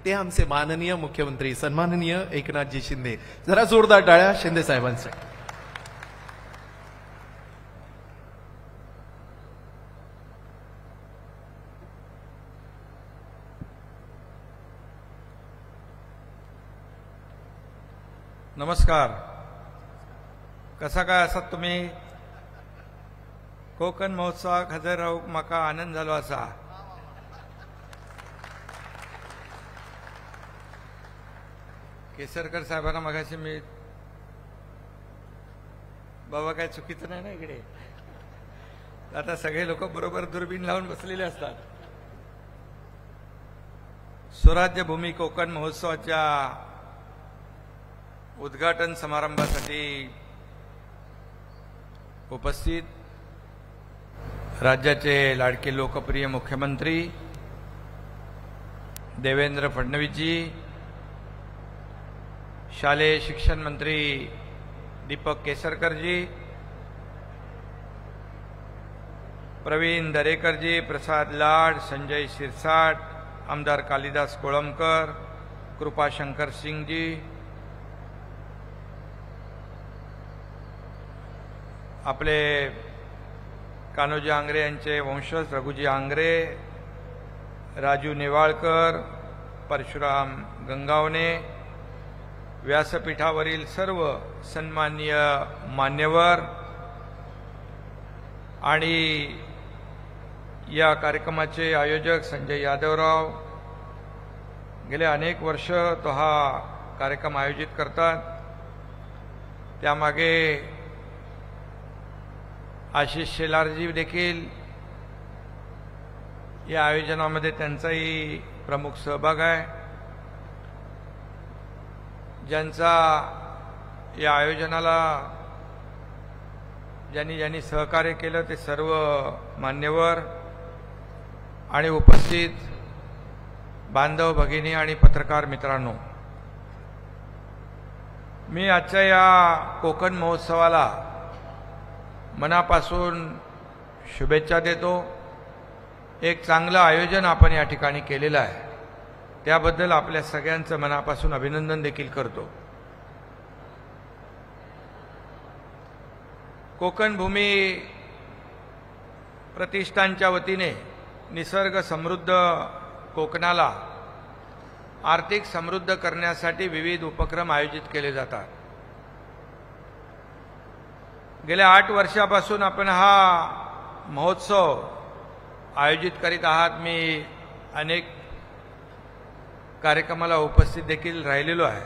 ते आमचे माननीय मुख्यमंत्री सन्माननीय एकनाथजी शिंदे. जरा जोरदार टाळ्या शिंदे साहेबांसाठी. नमस्कार. कसा काय आसात तुम्ही? कोकण महोत्सवाक हजर राहूक म्हाका आनंद जालो आसा. केसरकर साहेबांना मगाशी मी बाबा काय चुकीचं नाही ना इकडे. आता सगळे लोक बरोबर दुर्बीण लावून बसलेले असतात. स्वराज्य भूमी कोकण महोत्सवाच्या उद्घाटन समारंभासाठी उपस्थित राज्याचे लाडके लोकप्रिय मुख्यमंत्री देवेंद्र फडणवीसजी, शालेय शिक्षण मंत्री दीपक केसरकरजी, प्रवीण दरेकरजी, प्रसाद लाड, संजय शिरसाट, आमदार कालिदास कोळंबकर, कृपाशंकर सिंगजी, आपले कान्होजी आंग्रे यांचे वंशज रघुजी आंग्रे, राजू नेवाळकर, परशुराम गंगावणे, व्यासपीठावरील सर्व सन्माननीय मान्यवर आणि या कार्यक्रमाचे आयोजक संजय यादवराव गेले अनेक वर्ष तो हा कार्यक्रम आयोजित करतात. त्यामागे आशिष शेलारजी देखील या आयोजनामध्ये त्यांचाही प्रमुख सहभाग आहे. ज्यांचा या आयोजनाला ज्यांनी सहकार्य केलं ते सर्व मान्यवर आणि उपस्थित बांधव भगिनी आणि पत्रकार मित्रांनो, मी आजच्या या कोकण महोत्सवाला मनापासून शुभेच्छा देतो. एक चांगलं आयोजन आपण या ठिकाणी केलेलं आहे, त्याबद्दल आपल्या सगळ्यांचं मनापासून अभिनंदन देखील करतो. कोकण भूमी प्रतिष्ठानच्या वतीने निसर्ग समृद्ध कोकणाला आर्थिक समृद्ध करण्यासाठी विविध उपक्रम आयोजित केले जातात. गेल्या 8 वर्षापासून आपण हा महोत्सव आयोजित करीत आहात. मी अनेक कार्यक्रमाला उपस्थित देखील राहिलेलो आहे.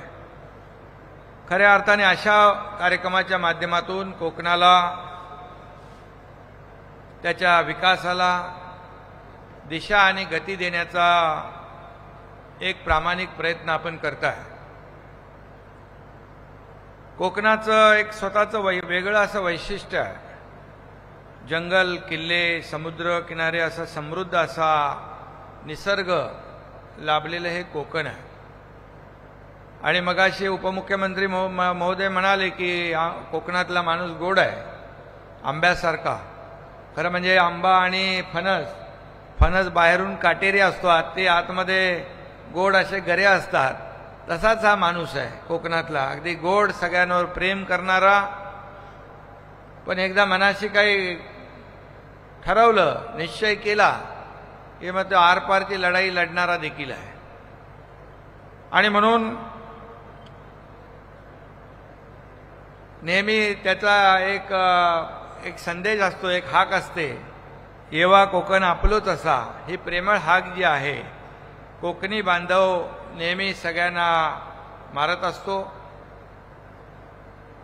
खऱ्या अर्थाने अशा कार्यक्रमाच्या माध्यमातून कोकणाला, त्याच्या विकासाला दिशा आणि गती देण्याचा एक प्रामाणिक प्रयत्न आपण करताय. कोकणाचं एक स्वतःचं वेगळं असं वैशिष्ट्य आहे. जंगल, किल्ले, समुद्र किनारे असा समृद्ध असा निसर्ग लाभलेलं हे कोकण आहे. आणि मगाशी उपमुख्यमंत्री महोदय म्हणाले की कोकणातला माणूस गोड आहे, आंब्यासारखा. खरं म्हणजे आंबा आणि फणस बाहेरून काटेरी असतो, ते आतमध्ये गोड असे गरे असतात. तसाच हा माणूस आहे कोकणातला, अगदी गोड, सगळ्यांवर प्रेम करणारा, पण एकदा मनाशी काही ठरवलं, निश्चय केला की मग तो आरपारची लढाई लढणारा देखील आहे. आणि म्हणून नेहमी त्याचा एक संदेश असतो, एक हाक असते, येवा कोकण आपलोच असा. ही प्रेमळ हाक जी आहे कोकणी बांधव नेहमी सगळ्यांना मारत असतो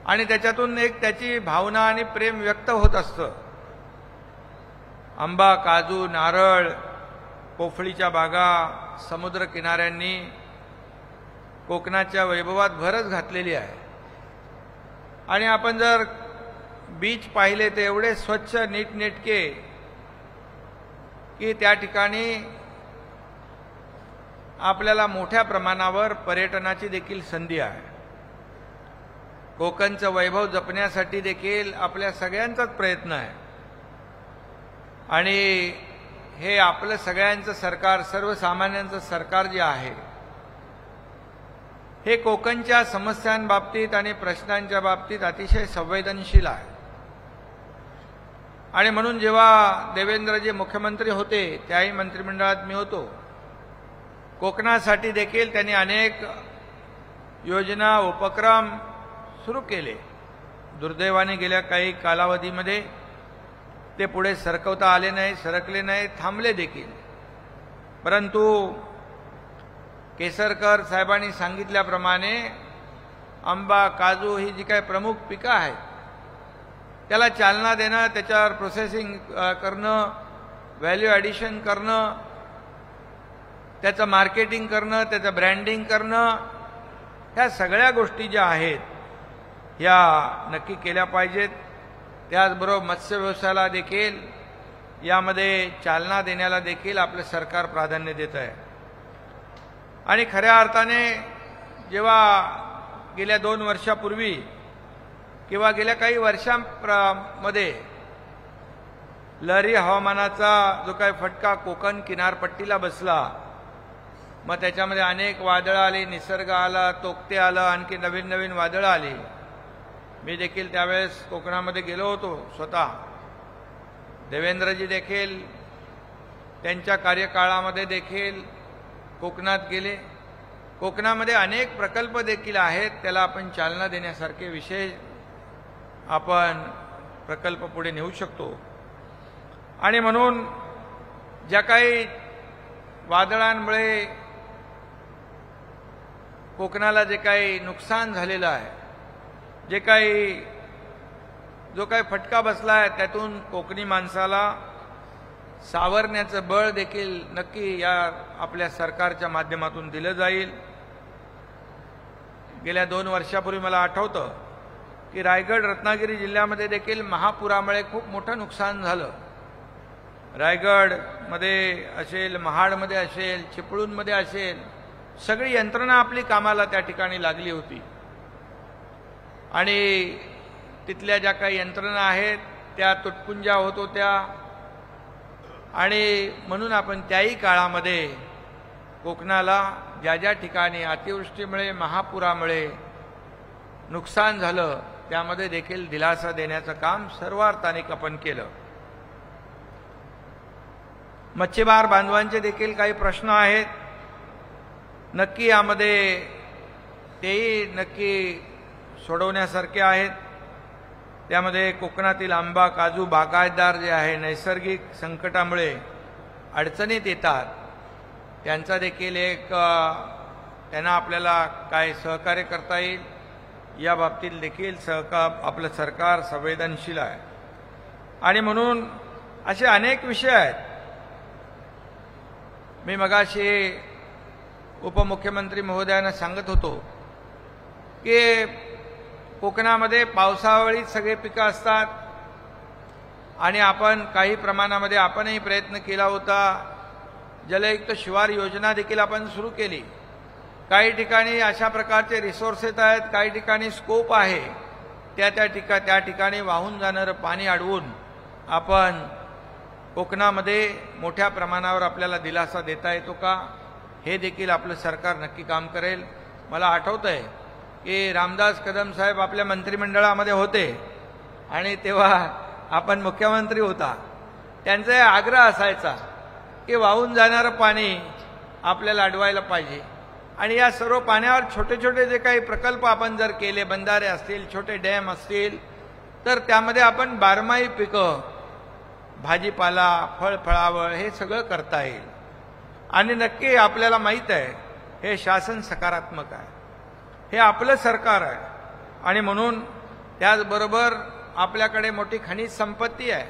आणि त्याच्यातून एक त्याची भावना आणि प्रेम व्यक्त होत असतं. आंबा, काजू, नारळ, पोफळीच्या बागा, समुद्र किनाऱ्यांनी कोकणाच्या वैभवात भरच घातलेली आहे. आणि आपण जर बीच पाहिले ते एवढे स्वच्छ, नीटनेटके की त्या ठिकाणी आपल्याला मोठ्या प्रमाणावर पर्यटनाची देखील संधी आहे. कोकणचं वैभव जपण्यासाठी देखील आपल्या सगळ्यांचाच प्रयत्न आहे. आणि हे आपलं सगळ्यांचं सरकार, सर्वसामान्यांचं सरकार जे आहे हे कोकणच्या समस्यांबाबतीत आणि प्रश्नांच्या बाबतीत अतिशय संवेदनशील आहे. आणि म्हणून जेव्हा देवेंद्रजी मुख्यमंत्री होते त्याही मंत्रिमंडळात मी होतो, कोकणासाठी देखील त्यांनी अनेक योजना उपक्रम सुरू केले. दुर्दैवाने गेल्या काही कालावधीमध्ये ते पुढे सरकवता आले नाही, सरकले नाही, थांबले देखील. परंतु केसरकर साहेबांनी सांगितल्याप्रमाणे आंबा, काजू ही जी काही प्रमुख पिकं आहेत त्याला चालना देणं, त्याच्यावर प्रोसेसिंग करणं, व्हॅल्यू ॲडिशन करणं, त्याचं मार्केटिंग करणं, त्याचं ब्रँडिंग करणं, ह्या सगळ्या गोष्टी ज्या आहेत ह्या नक्की केल्या पाहिजेत. त्याचबरोबर मत्स्य व्यवसायाला देखील यामध्ये चालना देण्याला देखील आपलं सरकार प्राधान्य देत आहे. आणि खऱ्या अर्थाने जेव्हा गेल्या 2 वर्षापूर्वी किंवा गेल्या काही वर्षांमध्ये लहरी हवामानाचा जो काही फटका कोकण किनारपट्टीला बसला, मग त्याच्यामध्ये अनेक वादळं आली, निसर्ग आला, तोक्ते आलं, आणखी नवीन नवीन वादळं आली. मी देखील त्यावेळेस कोकणामध्ये गेलो होतो स्वतः. देवेंद्रजी देखील त्यांच्या कार्यकाळामध्ये देखील कोकणात गेले. कोकणामध्ये अनेक प्रकल्प देखील आहेत, त्याला आपण चालना देण्यासारखे विशेष आपण प्रकल्प पुढे नेऊ शकतो. आणि म्हणून ज्या काही वादळांमुळे कोकणाला जे काही नुकसान झालेलं आहे, जो काही फटका बसला आहे, त्यातून कोकणी माणसाला सावरण्याचं बळ देखील नक्की या आपल्या सरकारच्या माध्यमातून दिलं जाईल. गेल्या 2 वर्षापूर्वी मला आठवतं की रायगड, रत्नागिरी जिल्ह्यामध्ये देखील महापुरामुळे खूप मोठं नुकसान झालं. रायगडमध्ये असेल, महाडमध्ये असेल, चिपळूणमध्ये असेल, सगळी यंत्रणा आपली कामाला त्या ठिकाणी लागली होती. आणि तिथल्या ज्या काही यंत्रणा आहेत त्या तुटपुंजा होत होत्या. आणि म्हणून आपण त्याही काळामध्ये कोकणाला ज्या ज्या ठिकाणी अतिवृष्टीमुळे, महापुरामुळे नुकसान झालं त्यामध्ये देखील दिलासा देण्याचं काम सर्वार्थाने आपण केलं. मच्छीमार बांधवांचे देखील काही प्रश्न आहेत, नक्की यामध्ये तेही नक्की सोडवण्यासारखे आहेत. त्यामध्ये कोकणातील आंबा, काजू बागायतदार जे आहे नैसर्गिक संकटामुळे अडचणीत येतात, त्यांचा देखील त्यांना आपल्याला काय सहकार्य करता येईल या बाबतीत देखील आपलं सरकार संवेदनशील आहे. आणि म्हणून असे अनेक विषय आहेत. मी मगाशी उपमुख्यमंत्री महोदयांना सांगत होतो की कोकणामध्ये पावसावेळी सगळे पिकं असतात आणि आपण काही प्रमाणामध्ये आपणही प्रयत्न केला होता. जलयुक्त शिवार योजना देखील आपण सुरू केली. काही ठिकाणी अशा प्रकारचे रिसोर्सेस आहेत, काही ठिकाणी स्कोप आहे, त्या ठिकाणी वाहून जाणारं पाणी अडवून आपण कोकणामध्ये मोठ्या प्रमाणावर आपल्याला दिलासा देता येतो का, हे देखील आपलं सरकार नक्की काम करेल. मला आठवतंय की रामदास कदम साहेब आपल्या मंत्रिमंडळामध्ये होते आणि तेव्हा आपण मुख्यमंत्री होता. त्यांचा आग्रह असायचा की वाहून जाणारं पाणी आपल्याला अडवायला पाहिजे. आणि या सर्व पाण्यावर छोटे छोटे जे काही प्रकल्प आपण जर केले, बंधारे असतील, छोटे डॅम असतील, तर त्यामध्ये आपण बारमाही पिकं, भाजीपाला, फळफळावळ हे सगळं करता येईल. आणि नक्की आपल्याला माहीत आहे हे शासन सकारात्मक आहे, हे आपलं सरकार आहे. आणि म्हणून त्याचबरोबर आपल्याकडे मोठी खनिज संपत्ती आहे.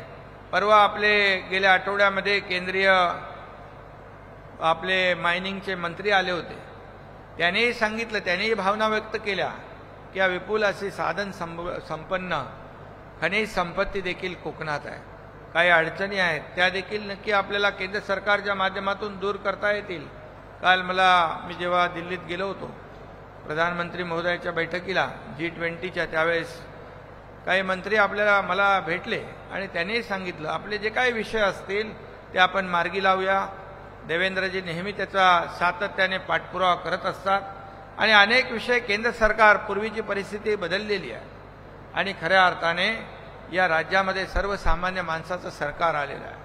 परवा आपले गेल्या आठवड्यामध्ये केंद्रीय आपले मायनिंगचे मंत्री आले होते. त्यांनीही सांगितलं, त्यांनीही भावना व्यक्त केल्या की या विपुल अशी साधन संपन्न खनिज संपत्ती देखील कोकणात आहे. काही अडचणी आहेत त्या देखील नक्की आपल्याला केंद्र सरकारच्या माध्यमातून दूर करता येतील. काल मी जेव्हा दिल्लीत गेलो होतो प्रधानमंत्री महोदयाच्या बैठकीला G20च्या, त्यावेळेस काही मंत्री मला भेटले आणि त्यांनी सांगितलं आपले जे काही विषय असतील ते आपण मार्गी लावूया. देवेंद्रजी नेहमी त्याचा सातत्याने पाठपुरावा करत असतात. आणि अनेक विषय केंद्र सरकार पूर्वीची परिस्थिती बदललेली आहे आणि खऱ्या अर्थाने या राज्यामध्ये सर्वसामान्य माणसाचं सरकार आलेलं आहे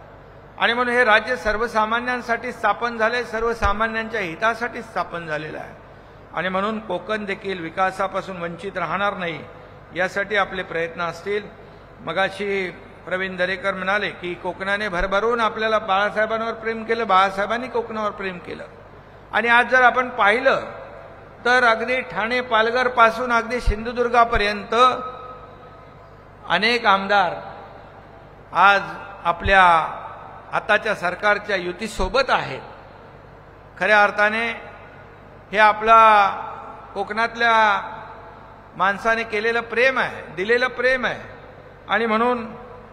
आणि म्हणून हे राज्य सर्वसामान्यांसाठी स्थापन झाले, सर्वसामान्यांच्या हितासाठी स्थापन झालेलं आहे आणि म्हणून कोकण देखील विकासापासून वंचित राहणार नाही यासाठी आपले प्रयत्न असतील. मगाशी प्रवीण दरेकर म्हणाले की कोकणाने भरभरून आपल्याला बाळासाहेबांवर प्रेम केलं, बाळासाहेबांनी कोकणावर प्रेम केलं आणि आज जर आपण पाहिलं तर अगदी ठाणे पालघर पासून अगदी सिंधुदुर्गापर्यंत अनेक आमदार आज आपल्या आताच्या सरकारच्या युतीसोबत आहेत. खऱ्या अर्थाने हे आपला कोकणातल्या माणसाने केलेलं प्रेम आहे, दिलेलं प्रेम आहे आणि म्हणून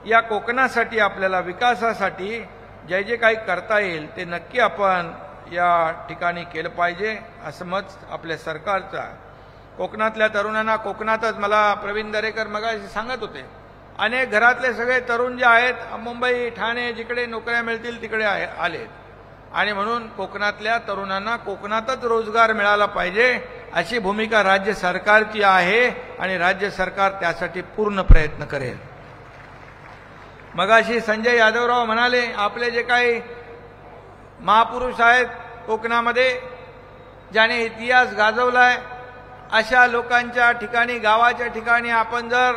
या कोकणासाठी आपल्याला विकासासाठी जे जे काही करता येईल ते नक्की आपण या ठिकाणी केलं पाहिजे असं मत आपल्या सरकारचं आहे. कोकणातल्या तरुणांना कोकणातच, मला प्रवीण दरेकर मगाशी सांगत होते, अनेक घरातले सगळे तरुण जे आहेत मुंबई ठाणे जिकडे नोकऱ्या मिळतील तिकडे आलेत आणि म्हणून कोकणातल्या तरुणांना कोकणातच रोजगार मिळाला पाहिजे अशी भूमिका राज्य सरकारची आहे आणि राज्य सरकार त्यासाठी पूर्ण प्रयत्न करेल. मगाशी संजय यादवराव म्हणाले आपले जे काही महापुरुष आहेत कोकणामध्ये ज्याने इतिहास गाजवलाय अशा लोकांच्या ठिकाणी, गावाच्या ठिकाणी आपण जर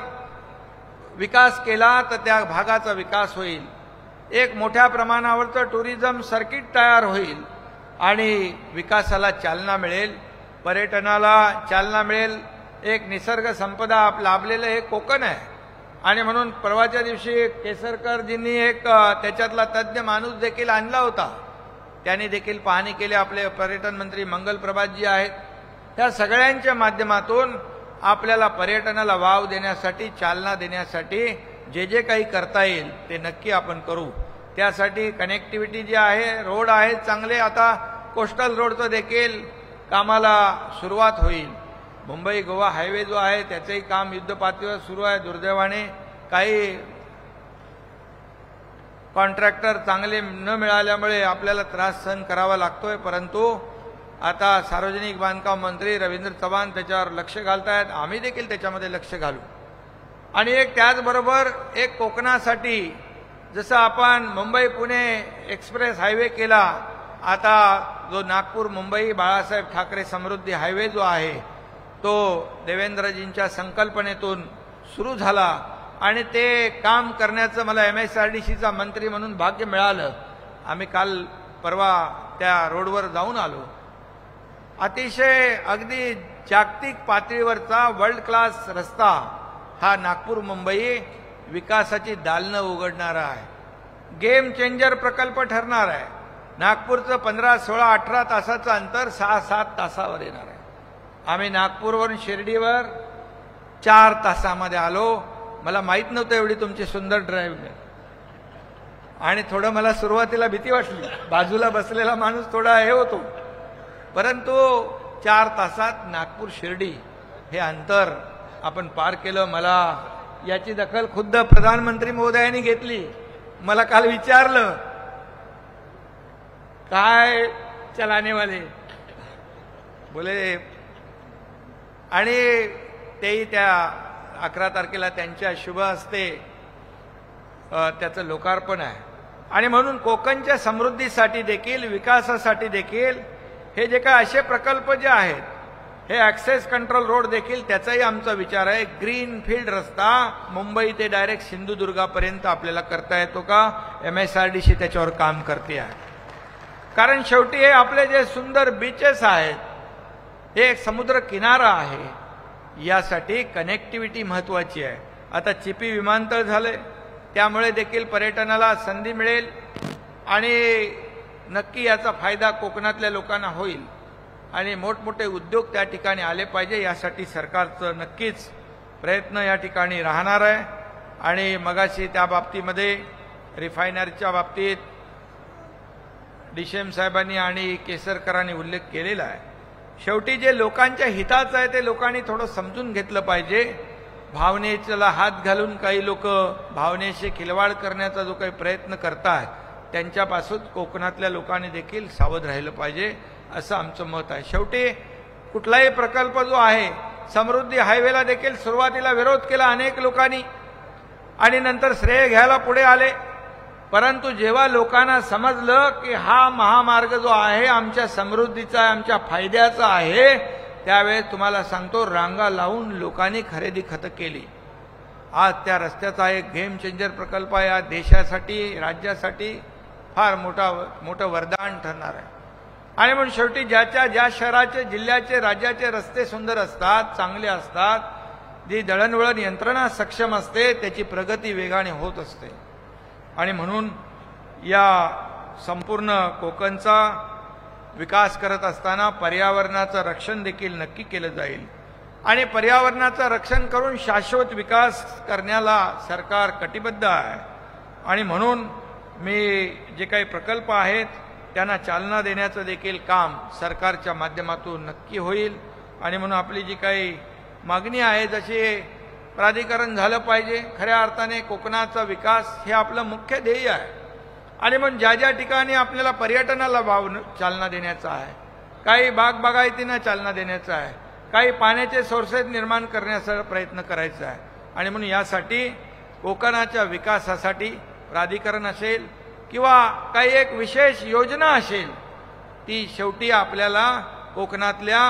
विकास केला तर त्या भागाचा विकास होईल, एक मोठ्या प्रमाणावरचं टुरिझम सर्किट तयार होईल आणि विकासाला चालना मिळेल, पर्यटनाला चालना मिळेल. एक निसर्ग संपदा लाभलेलं हे कोकण आहे आणि म्हणून परवाच्या दिवशी केसरकरजींनी एक त्याच्यातला तज्ज्ञ माणूस देखील आणला होता, त्यांनी देखील पाहणी केली. आपले पर्यटन मंत्री मंगल प्रभातजी आहेत. त्या सगळ्यांच्या माध्यमातून आपल्याला पर्यटनाला वाव देण्यासाठी, चालना देण्यासाठी जे जे काही करता येईल ते नक्की आपण करू. त्यासाठी कनेक्टिव्हिटी जी आहे, रोड आहेत चांगले, आता कोस्टल रोडचं देखील कामाला सुरुवात होईल. मुंबई गोवा हायवे जो आहे त्याचंही काम युद्धपातळीवर सुरू आहे. दुर्दैवाने काही कॉन्ट्रॅक्टर चांगले न मिळाल्यामुळे आपल्याला त्रास सहन करावा लागतोय, परंतु आता सार्वजनिक बांधकाम मंत्री रवींद्र चव्हाण त्याच्यावर लक्ष घालतायत, आम्ही देखील त्याच्यामध्ये लक्ष घालू. आणि एक त्याचबरोबर एक कोकणासाठी जसं आपण मुंबई पुणे एक्सप्रेस हायवे केला, आता जो नागपूर मुंबई बाळासाहेब ठाकरे समृद्धी हायवे जो आहे तो देवेंद्रजींच्या संकल्पनेतून सुरू झाला आणि ते काम करण्याचं मला MSRDCचा मंत्री म्हणून भाग्य मिळालं. आम्ही काल परवा त्या रोडवर जाऊन आलो. अतिशय अगदी जागतिक पातळीवरचा वर्ल्ड क्लास रस्ता हा नागपूर मुंबई विकासाची दालनं उघडणारा आहे, गेम चेंजर प्रकल्प ठरणार आहे. नागपूरचं 15, 16, 18 तासाचं अंतर 6-7 तासावर येणार आहे. आम्ही नागपूरवरून शिर्डीवर 4 तासामध्ये आलो. मला माहीत नव्हतं एवढी तुमची सुंदर ड्राईव्ह आणि थोडं मला सुरुवातीला भीती वाटली, बाजूला बसलेला माणूस थोडा हे होतो, परंतु 4 तासात नागपूर शिर्डी हे अंतर आपण पार केलं. मला याची दखल खुद्द प्रधानमंत्री महोदयांनी घेतली. मला काल विचारलं काय चलाने वाले बोले, आणि तेही त्या 11 तारखेला त्यांच्या शुभ हस्ते त्याचं लोकार्पण आहे. आणि म्हणून कोकणच्या समृद्धीसाठी देखील, विकासासाठी देखील हे जे काय असे प्रकल्प जे आहेत, हे ॲक्सेस कंट्रोल रोड देखील त्याचाही आमचा विचार आहे. ग्रीन फील्ड रस्ता मुंबई ते डायरेक्ट सिंधुदुर्गापर्यंत आपल्याला करता येतो का, MSRDC त्याच्यावर काम करते आहे. कारण शेवटी हे आपले जे सुंदर बीचेस आहेत, हे एक समुद्र किनारा आहे, यासाठी कनेक्टिव्हिटी महत्वाची आहे. आता चिपी विमानतळ झाले, त्यामुळे देखील पर्यटनाला संधी मिळेल आणि नक्की याचा फायदा कोकणातल्या लोकांना होईल आणि मोठमोठे उद्योग त्या ठिकाणी आले पाहिजे, यासाठी सरकारचं नक्कीच प्रयत्न या ठिकाणी राहणार आहे. आणि मगाशी त्या बाबतीमध्ये रिफायनरीच्या बाबतीत DCM साहेबांनी आणि केसरकरांनी उल्लेख केलेला आहे. शेवटी जे लोकांच्या हिताचं आहे ते लोकांनी थोडं समजून घेतलं पाहिजे. भावनेला हात घालून काही लोक भावनेशी खिलवाड करण्याचा जो काही प्रयत्न करतात त्यांच्यापासून कोकणातल्या लोकांनी देखील सावध राहिलं पाहिजे असं आमचं मत आहे. शेवटी कुठलाही प्रकल्प जो आहे, समृद्धी हायवेला देखील सुरुवातीला विरोध केला अनेक लोकांनी आणि नंतर श्रेय घ्यायला पुढे आले. परंतु जेव्हा लोकांना समजलं की हा महामार्ग जो आहे आमच्या समृद्धीचा, आमच्या फायद्याचा आहे, त्यावेळेस तुम्हाला सांगतो रांगा लावून लोकांनी खरेदी खतं केली. आज त्या रस्त्याचा एक गेम चेंजर प्रकल्प या देशासाठी, राज्यासाठी फार मोठं वरदान ठरणार आहे. आणि म्हणून शेवटी ज्या शहराचे, जिल्ह्याचे, राज्याचे रस्ते सुंदर असतात, चांगले असतात, जी दळणवळण यंत्रणा सक्षम असते, त्याची प्रगती वेगाने होत असते. आणि म्हणून या संपूर्ण कोकणचा विकास करत असताना पर्यावरणाचं रक्षण देखील नक्की केलं जाईल. आणि पर्यावरणाचं रक्षण करून शाश्वत विकास करण्याला सरकार कटिबद्ध आहे. आणि म्हणून मी जे काही प्रकल्प आहेत त्यांना चालना देण्याचं देखील काम सरकारच्या माध्यमातून नक्की होईल. आणि म्हणून आपली जी काही मागणी आहे, जशी प्राधिकरण झालं पाहिजे, खऱ्या अर्थाने कोकणाचा विकास हे आपलं मुख्य ध्येय आहे. आणि म्हणून ज्या ठिकाणी आपल्याला पर्यटनाला चालना देण्याचा आहे, काही बागायतींना चालना देण्याचा आहे, काही पाण्याचे सोर्सेस निर्माण करण्याचा प्रयत्न करायचा आहे. आणि म्हणून यासाठी कोकणाच्या विकासासाठी प्राधिकरण असेल किंवा काही एक विशेष योजना असेल, ती शेवटी आपल्याला कोकणातल्या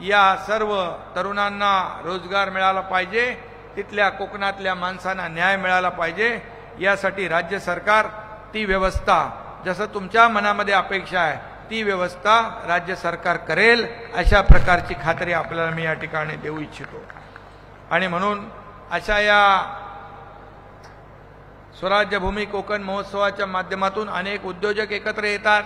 या सर्व तरुणांना रोजगार मिळाला पाहिजे, तिथल्या कोकणातल्या माणसांना न्याय मिळाला पाहिजे. यासाठी राज्य सरकार ती व्यवस्था, जसं तुमच्या मनामध्ये अपेक्षा आहे, ती व्यवस्था राज्य सरकार करेल, अशा प्रकारची खात्री आपल्याला मी या ठिकाणी देऊ इच्छितो. आणि म्हणून अशा या स्वराज्यभूमी कोकण महोत्सवाच्या माध्यमातून अनेक उद्योजक एकत्र येतात,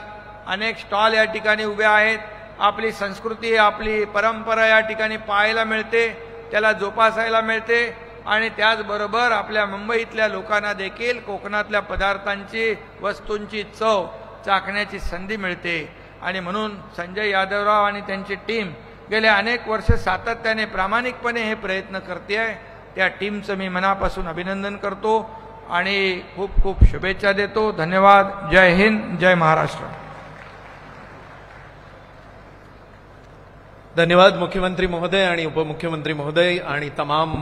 अनेक स्टॉल या ठिकाणी उभे आहेत. आपली संस्कृती, आपली परंपरा या ठिकाणी पाहायला मिळते, त्याला जोपासायला मिळते. आणि त्याचबरोबर आपल्या मुंबईतल्या लोकांना देखील कोकणातल्या पदार्थांची, वस्तूंची चव चाखण्याची संधी मिळते. आणि म्हणून संजय यादवराव आणि त्यांची टीम गेले अनेक वर्ष सातत्याने प्रामाणिकपणे हे प्रयत्न करते आहे. त्या टीमचं मी मनापासून अभिनंदन करतो आणि खूप खूप शुभेच्छा देतो. धन्यवाद. जय हिंद, जय महाराष्ट्र. धन्यवाद मुख्यमंत्री महोदय आणि उपमुख्यमंत्री महोदय आणि तमाम